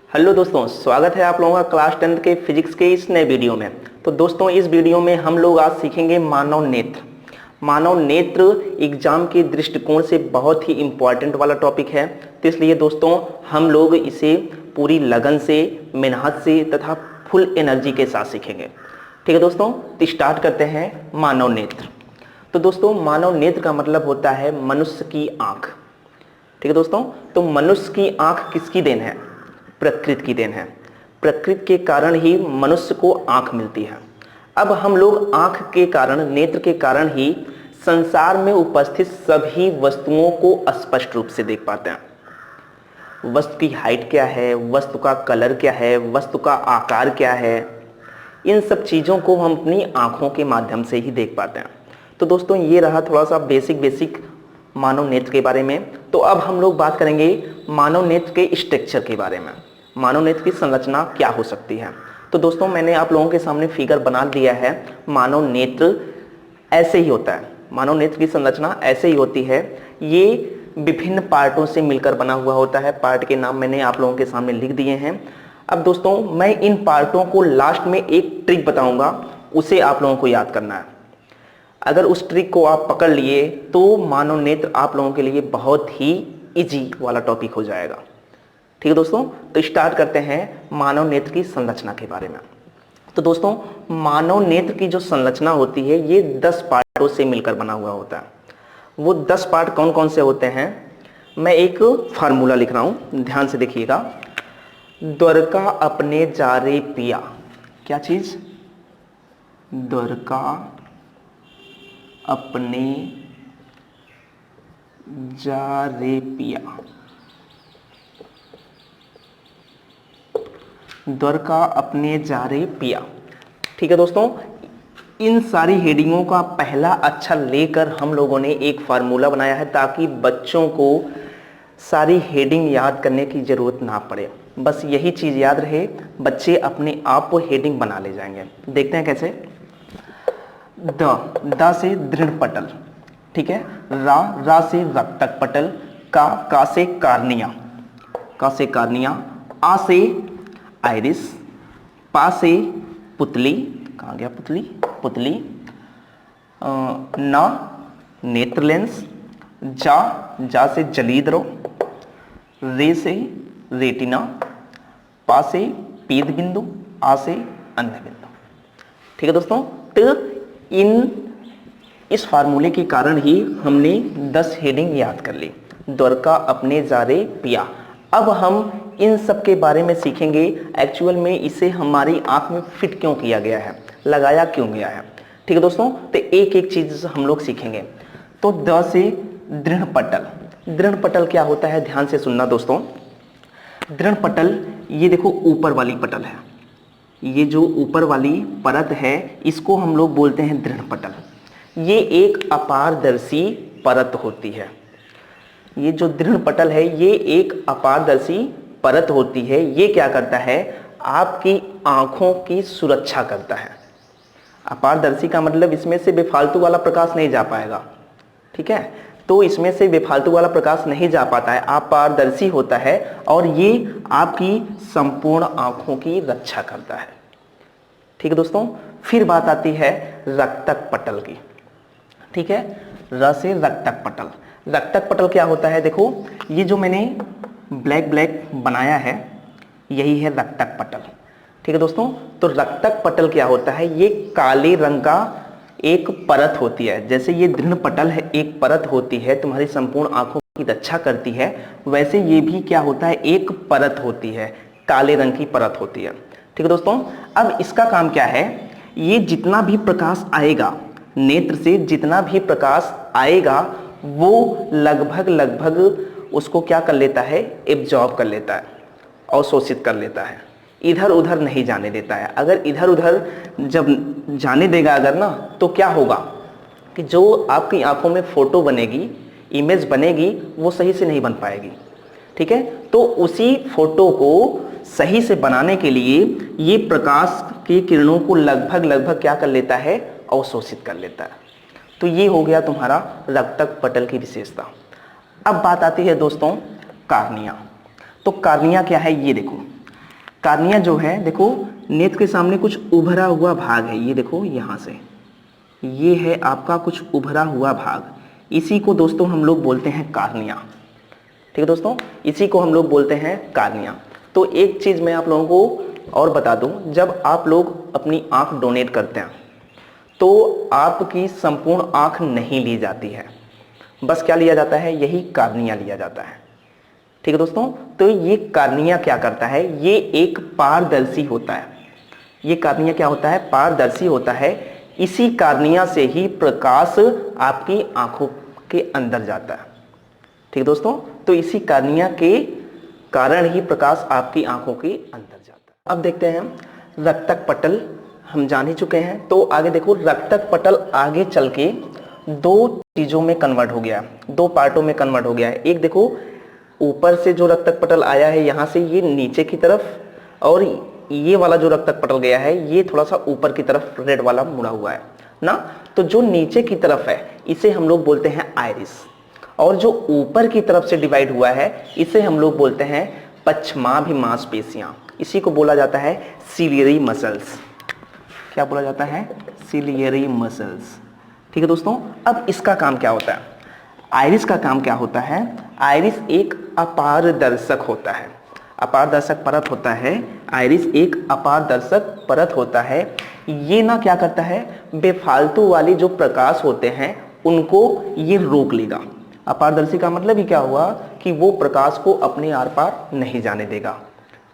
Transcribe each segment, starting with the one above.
Hello दोस्तों, स्वागत है आप लोगों का क्लास 10th के फिजिक्स के इस नए वीडियो में। तो दोस्तों, इस वीडियो में हम लोग आज सीखेंगे मानव नेत्र। मानव नेत्र एग्जाम के दृष्टिकोण से बहुत ही इम्पॉर्टेंट वाला टॉपिक है। तो इसलिए दोस्तों हम लोग इसे पूरी लगन से, मेहनत से तथा फुल एनर्जी के साथ सीखेंगे। ठीक है दोस्तों, तो स्टार्ट करते हैं मानव नेत्र। तो दोस्तों, मानव नेत्र का मतलब होता है मनुष्य की आँख। ठीक है दोस्तों, तो मनुष्य की आँख किसकी देन है? प्रकृति की देन है। प्रकृति के कारण ही मनुष्य को आंख मिलती है। अब हम लोग आंख के कारण, नेत्र के कारण ही संसार में उपस्थित सभी वस्तुओं को स्पष्ट रूप से देख पाते हैं। वस्तु की हाइट क्या है, वस्तु का कलर क्या है, वस्तु का आकार क्या है, इन सब चीज़ों को हम अपनी आंखों के माध्यम से ही देख पाते हैं। तो दोस्तों, ये रहा थोड़ा सा बेसिक मानव नेत्र के बारे में। तो अब हम लोग बात करेंगे मानव नेत्र के स्ट्रक्चर के बारे में। मानव नेत्र की संरचना क्या हो सकती है? तो दोस्तों, मैंने आप लोगों के सामने फिगर बना दिया है। मानव नेत्र ऐसे ही होता है। मानव नेत्र की संरचना ऐसे ही होती है। ये विभिन्न पार्टों से मिलकर बना हुआ होता है। पार्ट के नाम मैंने आप लोगों के सामने लिख दिए हैं। अब दोस्तों, मैं इन पार्टों को लास्ट में एक ट्रिक बताऊंगा, उसे आप लोगों को याद करना है। अगर उस ट्रिक को आप पकड़ लिए तो मानव नेत्र आप लोगों के लिए बहुत ही इजी वाला टॉपिक हो जाएगा। ठीक है दोस्तों, तो स्टार्ट करते हैं मानव नेत्र की संरचना के बारे में। तो दोस्तों, मानव नेत्र की जो संरचना होती है ये 10 पार्टों से मिलकर बना हुआ होता है। वो 10 पार्ट कौन कौन से होते हैं? मैं एक फार्मूला लिख रहा हूं, ध्यान से देखिएगा। द्वारका अपने जारे पिया। क्या चीज? द्वारका अपने जारे पिया। द्वारका अपने जारे पिया। ठीक है दोस्तों, इन सारी हेडिंगों का पहला अक्षर लेकर हम लोगों ने एक फार्मूला बनाया है ताकि बच्चों को सारी हेडिंग याद करने की जरूरत ना पड़े। बस यही चीज याद रहे, बच्चे अपने आप को हेडिंग बना ले जाएंगे। देखते हैं कैसे। द से दृढ़ पटल, ठीक है। रा से रक्तक पटल। का से कार्निया, का से कार्निया। आ से आइरिस। पा से पुतली, कहाँ गया पुतली? पुतली। ना नेत्र लेंस। जा से जलीद्रो। रे से रेटिना। पा से पीत बिंदु। आ से अन्य बिंदु। ठीक है दोस्तों, तो इस फार्मूले के कारण ही हमने 10 हेडिंग याद कर ली। द्वारका अपने जारे पिया। अब हम इन सब के बारे में सीखेंगे एक्चुअल में इसे हमारी आंख में फिट क्यों किया गया है, लगाया क्यों गया है। ठीक है दोस्तों, तो एक एक चीज हम लोग सीखेंगे। तो द से दृढ़ पटल। दृढ़ पटल क्या होता है, ध्यान से सुनना दोस्तों। दृढ़ पटल, ये देखो ऊपर वाली पटल है। ये जो ऊपर वाली परत है इसको हम लोग बोलते हैं दृढ़ पटल। ये एक अपारदर्शी परत होती है। ये जो दृढ़ पटल है ये एक अपारदर्शी परत होती है। ये क्या करता है? आपकी आंखों की सुरक्षा करता है। अपारदर्शी का मतलब इसमें से बेफालतू वाला प्रकाश नहीं जा पाएगा। ठीक है, तो इसमें से बेफालतू वाला प्रकाश नहीं जा पाता है, अपारदर्शी होता है और ये आपकी संपूर्ण आंखों की रक्षा करता है। ठीक है दोस्तों, फिर बात आती है रक्तक पटल की। ठीक है, र से रक्तक पटल। रक्तक पटल क्या होता है? देखो, ये जो मैंने ब्लैक बनाया है यही है रक्तक पटल। ठीक है दोस्तों, तो रक्तक पटल क्या होता है? ये काले रंग का एक परत होती है। जैसे ये दृढ़ पटल है, एक परत होती है तुम्हारी संपूर्ण आंखों की रक्षा करती है, वैसे ये भी क्या होता है? एक परत होती है, काले रंग की परत होती है। ठीक है दोस्तों, अब इसका काम क्या है? ये जितना भी प्रकाश आएगा नेत्र से, जितना भी प्रकाश आएगा वो लगभग उसको क्या कर लेता है? एब्जॉर्ब कर लेता है, अवशोषित कर लेता है, इधर उधर नहीं जाने देता है। अगर इधर उधर जब जाने देगा अगर ना, तो क्या होगा कि जो आपकी आंखों में फोटो बनेगी, इमेज बनेगी, वो सही से नहीं बन पाएगी। ठीक है, तो उसी फोटो को सही से बनाने के लिए ये प्रकाश की किरणों को लगभग क्या कर लेता है? अवशोषित कर लेता है। तो ये हो गया तुम्हारा रक्तक पटल की विशेषता। अब बात आती है दोस्तों कार्निया। तो कार्निया क्या है? ये देखो, कार्निया जो है देखो नेत्र के सामने कुछ उभरा हुआ भाग है, ये देखो यहाँ से, ये है आपका कुछ उभरा हुआ भाग, इसी को दोस्तों हम लोग बोलते हैं कार्निया। ठीक है दोस्तों, इसी को हम लोग बोलते हैं कार्निया। तो एक चीज़ मैं आप लोगों को और बता दूं, जब आप लोग अपनी आंख डोनेट करते हैं तो आपकी संपूर्ण आंख नहीं ली जाती है, बस क्या लिया जाता है, यही कार्निया लिया जाता है। ठीक है दोस्तों, तो ये कार्निया क्या करता है, ये एक पारदर्शी होता है। ये कार्निया क्या होता है, पारदर्शी होता है। इसी कार्निया से ही प्रकाश आपकी आंखों के अंदर जाता है। ठीक है दोस्तों, तो इसी कार्निया के कारण ही प्रकाश आपकी आंखों के अंदर जाता है। अब देखते हैं रक्तक पटल, हम जान ही चुके हैं। तो आगे देखो, रक्तक पटल आगे चल के दो चीजों में कन्वर्ट हो गया, दो पार्टों में कन्वर्ट हो गया है। एक देखो ऊपर से जो रक्तक पटल आया है यहाँ से ये नीचे की तरफ, और ये वाला जो रक्तक पटल गया है ये थोड़ा सा ऊपर की तरफ रेड वाला मुड़ा हुआ है ना। तो जो नीचे की तरफ है इसे हम लोग बोलते हैं आइरिस, और जो ऊपर की तरफ से डिवाइड हुआ है इसे हम लोग बोलते हैं पश्चमाभि मांसपेशियां। इसी को बोला जाता है सिलियरी मसल्स। क्या बोला जाता है, सिलियरी मसल्स। ठीक है दोस्तों, अब इसका काम क्या होता है, आइरिस का काम क्या होता है। आइरिस एक अपारदर्शक होता है, अपारदर्शक परत होता है। आइरिस एक अपारदर्शक परत होता है। ये ना क्या करता है, बेफालतू वाली जो प्रकाश होते हैं उनको ये रोक लेगा। अपारदर्शी का मतलब ही क्या हुआ कि वो प्रकाश को अपने आर पार नहीं जाने देगा।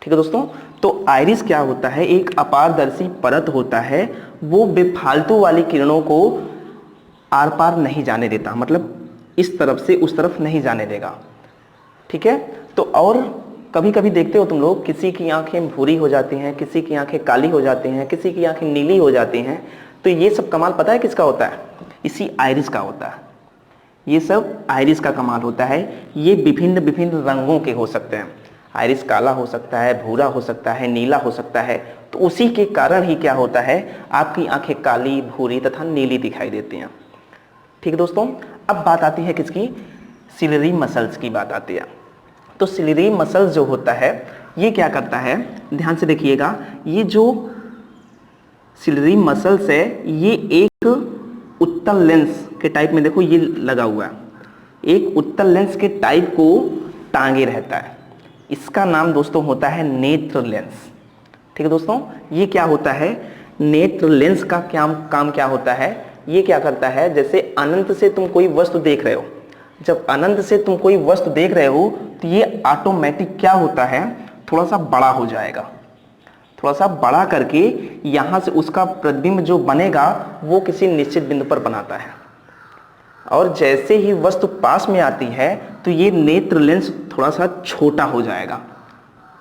ठीक है दोस्तों, तो आइरिस क्या होता है, एक अपारदर्शी परत होता है, वो बेफालतू वाली किरणों को आर पार नहीं जाने देता, मतलब इस तरफ से उस तरफ नहीं जाने देगा। ठीक है, तो और कभी कभी देखते हो तुम लोग, किसी की आंखें भूरी हो जाती हैं, किसी की आंखें काली हो जाती हैं, किसी की आंखें नीली हो जाती हैं। तो ये सब कमाल पता है किसका होता है, इसी आइरिस का होता है। ये सब आइरिस का कमाल होता है। ये विभिन्न विभिन्न रंगों के हो सकते हैं। आइरिस काला हो सकता है, भूरा हो सकता है, नीला हो सकता है। तो उसी के कारण ही क्या होता है, आपकी आंखें काली, भूरी तथा नीली दिखाई देती हैं। ठीक है दोस्तों, अब बात आती है किसकी, सिलियरी मसल्स की बात आती है। तो सिलियरी मसल्स जो होता है ये क्या करता है, ध्यान से देखिएगा, ये जो सिलियरी मसल्स है ये एक उत्तल लेंस के टाइप में, देखो ये लगा हुआ है, एक उत्तल लेंस के टाइप को टांगे रहता है। इसका नाम दोस्तों होता है नेत्र लेंस। ठीक है दोस्तों, ये क्या होता है, नेत्र लेंस का क्या काम क्या होता है, ये क्या करता है, जैसे अनंत से तुम कोई वस्तु देख रहे हो, जब अनंत से तुम कोई वस्तु देख रहे हो तो ये ऑटोमेटिक क्या होता है, थोड़ा सा बड़ा हो जाएगा। थोड़ा सा बड़ा करके यहाँ से उसका प्रतिबिंब जो बनेगा वो किसी निश्चित बिंदु पर बनाता है, और जैसे ही वस्तु पास में आती है तो ये नेत्र लेंस थोड़ा सा छोटा हो जाएगा।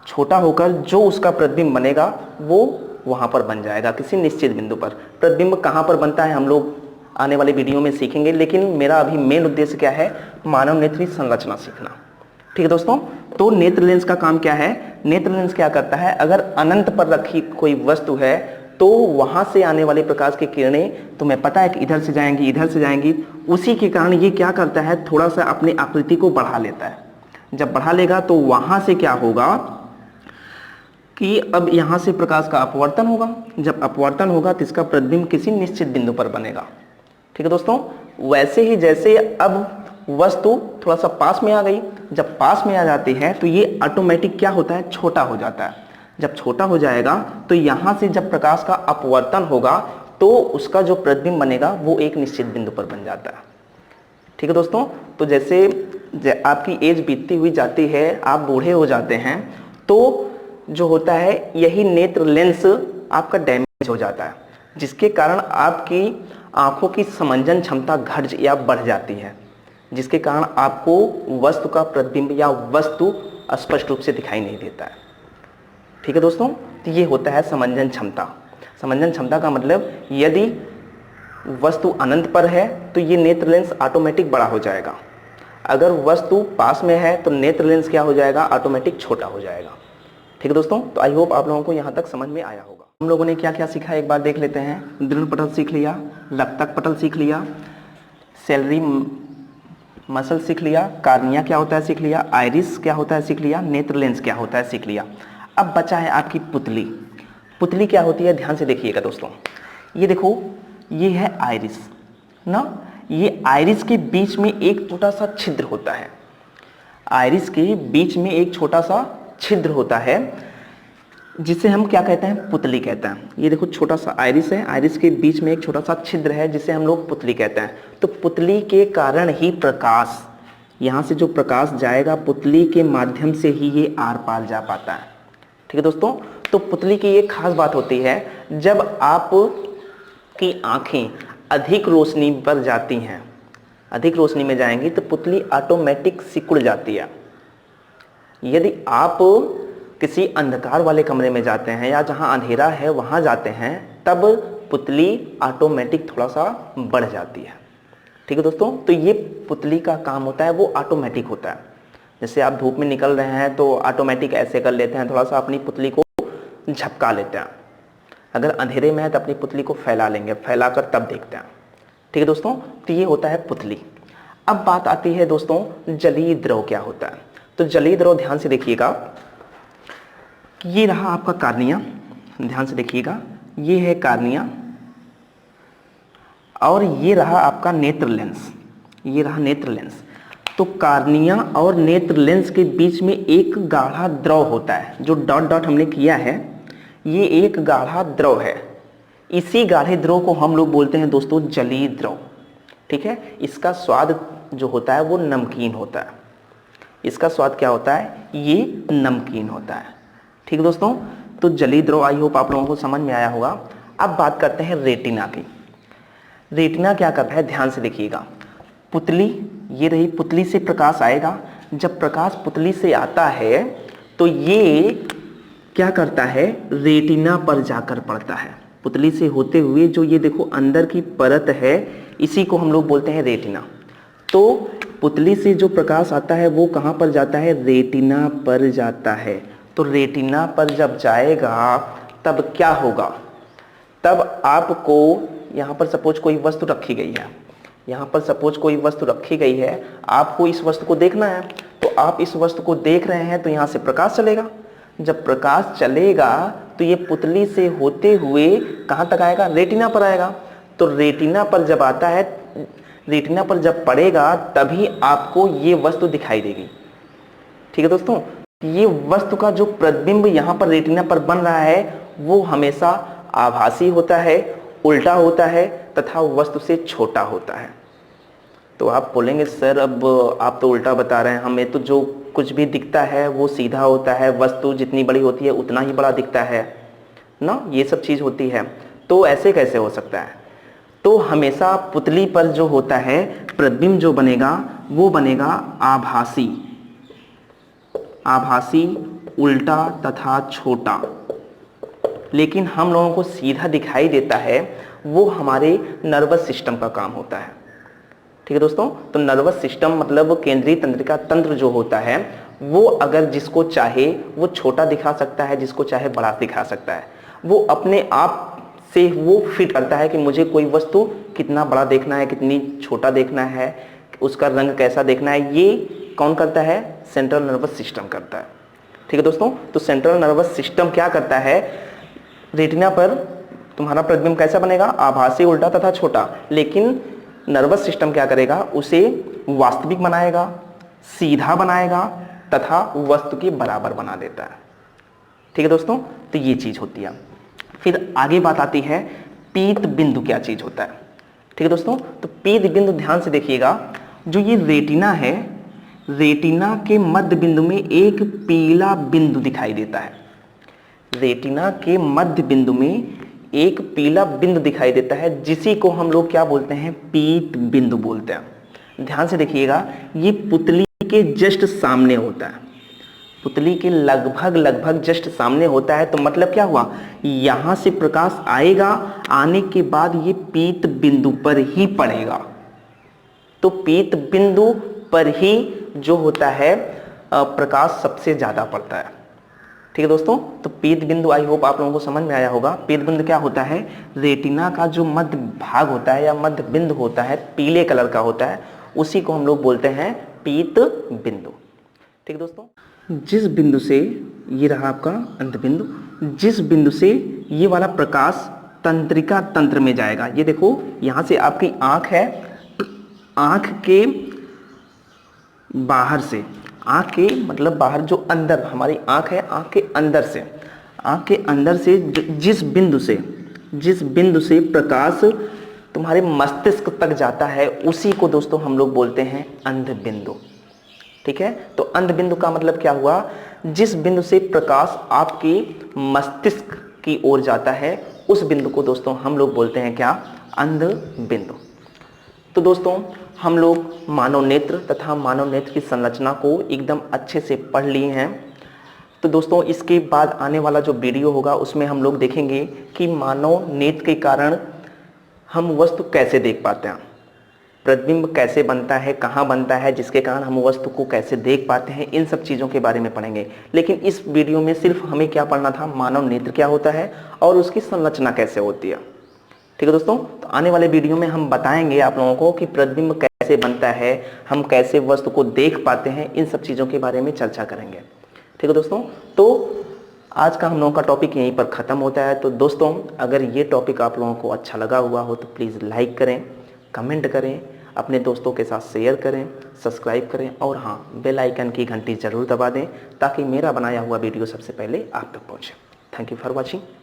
छोटा होकर जो उसका प्रतिबिंब बनेगा वो वहाँ पर बन जाएगा किसी निश्चित बिंदु पर। प्रतिबिंब कहाँ पर बनता है हम लोग आने वाले वीडियो में सीखेंगे, लेकिन मेरा अभी मेन उद्देश्य क्या है, मानव नेत्री संरचना सीखना। ठीक है दोस्तों, तो नेत्र लेंस का काम क्या है, नेत्र लेंस क्या करता है, अगर अनंत पर रखी कोई वस्तु है तो वहां से आने वाली प्रकाश की किरणें तुम्हें पता है कि इधर से जाएंगी, इधर से जाएंगी। उसी के कारण ये क्या करता है, थोड़ा सा अपनी आकृति को बढ़ा लेता है। जब बढ़ा लेगा तो वहां से क्या होगा कि अब यहां से प्रकाश का अपवर्तन होगा। जब अपवर्तन होगा तो इसका प्रतिबिंब किसी निश्चित बिंदु पर बनेगा। ठीक है दोस्तों, वैसे ही जैसे अब वस्तु थोड़ा सा पास में आ गई, जब पास में आ जाती है तो ये ऑटोमेटिक क्या होता है, छोटा हो जाता है। जब छोटा हो जाएगा तो यहाँ से जब प्रकाश का अपवर्तन होगा तो उसका जो प्रतिबिंब बनेगा वो एक निश्चित बिंदु पर बन जाता है। ठीक है दोस्तों, तो जैसे आपकी एज बीतती हुई जाती है, आप बूढ़े हो जाते हैं, तो जो होता है यही नेत्र लेंस आपका डैमेज हो जाता है, जिसके कारण आपकी आंखों की समंजन क्षमता घट या बढ़ जाती है, जिसके कारण आपको वस्तु का प्रतिबिंब या वस्तु स्पष्ट रूप से दिखाई नहीं देता है। ठीक है दोस्तों, तो ये होता है समंजन क्षमता। समंजन क्षमता का मतलब यदि वस्तु अनंत पर है तो ये नेत्र लेंस ऑटोमेटिक बड़ा हो जाएगा, अगर वस्तु पास में है तो नेत्र लेंस क्या हो जाएगा, ऑटोमेटिक छोटा हो जाएगा। ठीक है दोस्तों, तो आई होप आप लोगों को यहाँ तक समझ में आया होगा। हम लोगों ने क्या क्या सीखा एक बार देख लेते हैं। दृढ़ पटल सीख लिया, रक्तक पटल सीख लिया, सेलरी मसल सीख लिया, कार्निया क्या होता है सीख लिया, आइरिस क्या होता है सीख लिया, नेत्र लेंस क्या होता है सीख लिया। अब बचा है आपकी पुतली। पुतली क्या होती है, ध्यान से देखिएगा दोस्तों। ये देखो, ये है आइरिस ना, ये आइरिस के बीच में एक छोटा सा छिद्र होता है। आइरिस के बीच में एक छोटा सा छिद्र होता है जिसे हम क्या कहते हैं, पुतली कहते हैं। ये देखो छोटा सा आइरिस है, आइरिस के बीच में एक छोटा सा छिद्र है जिसे हम लोग पुतली कहते हैं। तो पुतली के कारण ही प्रकाश, यहाँ से जो प्रकाश जाएगा पुतली के माध्यम से ही ये आर पार जा पाता है। ठीक है दोस्तों। तो पुतली की एक खास बात होती है, जब आप की आंखें अधिक रोशनी पर जाती हैं, अधिक रोशनी में जाएंगी तो पुतली ऑटोमेटिक सिकुड़ जाती है। यदि आप किसी अंधकार वाले कमरे में जाते हैं या जहां अंधेरा है वहां जाते हैं, तब पुतली ऑटोमेटिक थोड़ा सा बढ़ जाती है। ठीक है दोस्तों। तो ये पुतली का काम होता है, वो ऑटोमेटिक होता है। जैसे आप धूप में निकल रहे हैं तो ऑटोमेटिक ऐसे कर लेते हैं, थोड़ा सा अपनी पुतली को झपका लेते हैं। अगर अंधेरे में है तो अपनी पुतली को फैला लेंगे, फैलाकर तब देखते हैं। ठीक है दोस्तों। तो ये होता है पुतली। अब बात आती है दोस्तों, जलीय द्रव क्या होता है। तो जलीय द्रव ध्यान से देखिएगा, ये रहा आपका कार्निया, ध्यान से देखिएगा, ये है कार्निया और ये रहा आपका नेत्र लेंस, ये रहा नेत्र लेंस। तो कार्निया और नेत्र लेंस के बीच में एक गाढ़ा द्रव होता है, जो डॉट डॉट हमने किया है ये एक गाढ़ा द्रव है। इसी गाढ़े द्रव को हम लोग बोलते हैं दोस्तों जलीय द्रव। ठीक है। इसका स्वाद जो होता है वो नमकीन होता है। इसका स्वाद क्या होता है, ये नमकीन होता है। ठीक है दोस्तों। तो जलीय द्रव आई होप आप लोगों को समझ में आया होगा। अब बात करते हैं रेटिना की। रेटिना क्या करता है, ध्यान से देखिएगा। पुतली, ये रही, पुतली से प्रकाश आएगा। जब प्रकाश पुतली से आता है तो ये क्या करता है, रेटिना पर जाकर पड़ता है। पुतली से होते हुए जो ये देखो अंदर की परत है, इसी को हम लोग बोलते हैं रेटिना। तो पुतली से जो प्रकाश आता है वो कहाँ पर जाता है, रेटिना पर जाता है। तो रेटिना पर जब जाएगा तब क्या होगा, तब आपको यहाँ पर सपोज कोई वस्तु रखी गई है, यहाँ पर सपोज कोई वस्तु रखी गई है, आपको इस वस्तु को देखना है। तो आप इस वस्तु को देख रहे हैं तो यहाँ से प्रकाश चलेगा। जब प्रकाश चलेगा तो ये पुतली से होते हुए कहाँ तक आएगा, रेटिना पर आएगा। तो रेटिना पर जब आता है, रेटिना पर जब पड़ेगा तभी आपको ये वस्तु दिखाई देगी। ठीक है दोस्तों। ये वस्तु का जो प्रतिबिंब यहाँ पर रेटिना पर बन रहा है वो हमेशा आभासी होता है, उल्टा होता है तथा वस्तु से छोटा होता है। तो आप बोलेंगे सर अब आप तो उल्टा बता रहे हैं, हमें तो जो कुछ भी दिखता है वो सीधा होता है, वस्तु जितनी बड़ी होती है उतना ही बड़ा दिखता है ना, ये सब चीज़ होती है। तो ऐसे कैसे हो सकता है। तो हमेशा पुतली पर जो होता है प्रतिबिंब जो बनेगा वो बनेगा आभासी, आभासी, उल्टा तथा छोटा। लेकिन हम लोगों को सीधा दिखाई देता है वो हमारे नर्वस सिस्टम का काम होता है। ठीक है दोस्तों। तो नर्वस सिस्टम मतलब केंद्रीय तंत्रिका तंत्र जो होता है वो अगर जिसको चाहे वो छोटा दिखा सकता है, जिसको चाहे बड़ा दिखा सकता है। वो अपने आप से वो फिट करता है कि मुझे कोई वस्तु कितना बड़ा देखना है, कितनी छोटा देखना है, उसका रंग कैसा देखना है, ये कौन करता है, सेंट्रल नर्वस सिस्टम करता है। ठीक है दोस्तों। तो सेंट्रल नर्वस सिस्टम क्या करता है, रेटिना पर तुम्हारा प्रतिबिंब कैसा बनेगा, आभासी, उल्टा तथा छोटा। लेकिन नर्वस सिस्टम क्या करेगा, उसे वास्तविक बनाएगा, सीधा बनाएगा तथा वस्तु के बराबर बना देता है। ठीक है दोस्तों। तो ये चीज होती है। फिर आगे बात आती है पीत बिंदु क्या चीज होता है। ठीक है दोस्तों। तो पीत बिंदु ध्यान से देखिएगा, जो ये रेटिना है, रेटिना के मध्य बिंदु में एक पीला बिंदु दिखाई देता है। रेटिना के मध्य बिंदु में एक पीला बिंदु दिखाई देता है, जिसी को हम लोग क्या बोलते हैं, पीत बिंदु बोलते हैं। ध्यान से देखिएगा, ये पुतली के जस्ट सामने होता है, पुतली के लगभग जस्ट सामने होता है। तो मतलब क्या हुआ, यहां से प्रकाश आएगा, आने के बाद ये पीत बिंदु पर ही पड़ेगा। तो पीत बिंदु पर ही जो होता है प्रकाश सबसे ज्यादा पड़ता है। ठीक है दोस्तों। तो पीत बिंदु आई होप आप लोगों को समझ में आया होगा। पीत बिंदु क्या होता है, रेटिना का जो मध्य भाग होता है या मध्य बिंदु होता है, पीले कलर का होता है, उसी को हम लोग बोलते हैं पीत बिंदु। ठीक है दोस्तों। जिस बिंदु से ये रहा आपका अंत बिंदु, जिस बिंदु से ये वाला प्रकाश तंत्रिका तंत्र में जाएगा। ये देखो यहाँ से आपकी आँख है, आँख के बाहर से, आँख के मतलब बाहर जो अंदर हमारी आँख है, आँख के अंदर से, आँख के अंदर से जिस बिंदु से प्रकाश तुम्हारे मस्तिष्क तक जाता है उसी को दोस्तों हम लोग बोलते हैं अंध बिंदु। ठीक है, तो अंध बिंदु का मतलब क्या हुआ, जिस बिंदु से प्रकाश आपके मस्तिष्क की ओर जाता है उस बिंदु को दोस्तों हम लोग बोलते हैं क्या, अंध बिंदु। तो दोस्तों हम लोग मानव नेत्र तथा मानव नेत्र की संरचना को एकदम अच्छे से पढ़ लिए हैं। तो दोस्तों इसके बाद आने वाला जो वीडियो होगा उसमें हम लोग देखेंगे कि मानव नेत्र के कारण हम वस्तु कैसे देख पाते हैं, प्रतिबिंब कैसे बनता है, कहाँ बनता है, जिसके कारण हम वस्तु को कैसे देख पाते हैं, इन सब चीज़ों के बारे में पढ़ेंगे। लेकिन इस वीडियो में सिर्फ हमें क्या पढ़ना था, मानव नेत्र क्या होता है और उसकी संरचना कैसे होती है। ठीक है दोस्तों, तो आने वाले वीडियो में हम बताएंगे आप लोगों को कि प्रतिबिंब कैसे बनता है, हम कैसे वस्तु को देख पाते हैं, इन सब चीज़ों के बारे में चर्चा करेंगे। ठीक है दोस्तों, तो आज का हम लोगों का टॉपिक यहीं पर ख़त्म होता है। तो दोस्तों अगर ये टॉपिक आप लोगों को अच्छा लगा हुआ हो तो प्लीज़ लाइक करें, कमेंट करें, अपने दोस्तों के साथ शेयर करें, सब्सक्राइब करें और हाँ बेल आइकन की घंटी ज़रूर दबा दें ताकि मेरा बनाया हुआ वीडियो सबसे पहले आप तक पहुँचे। Thank you for watching.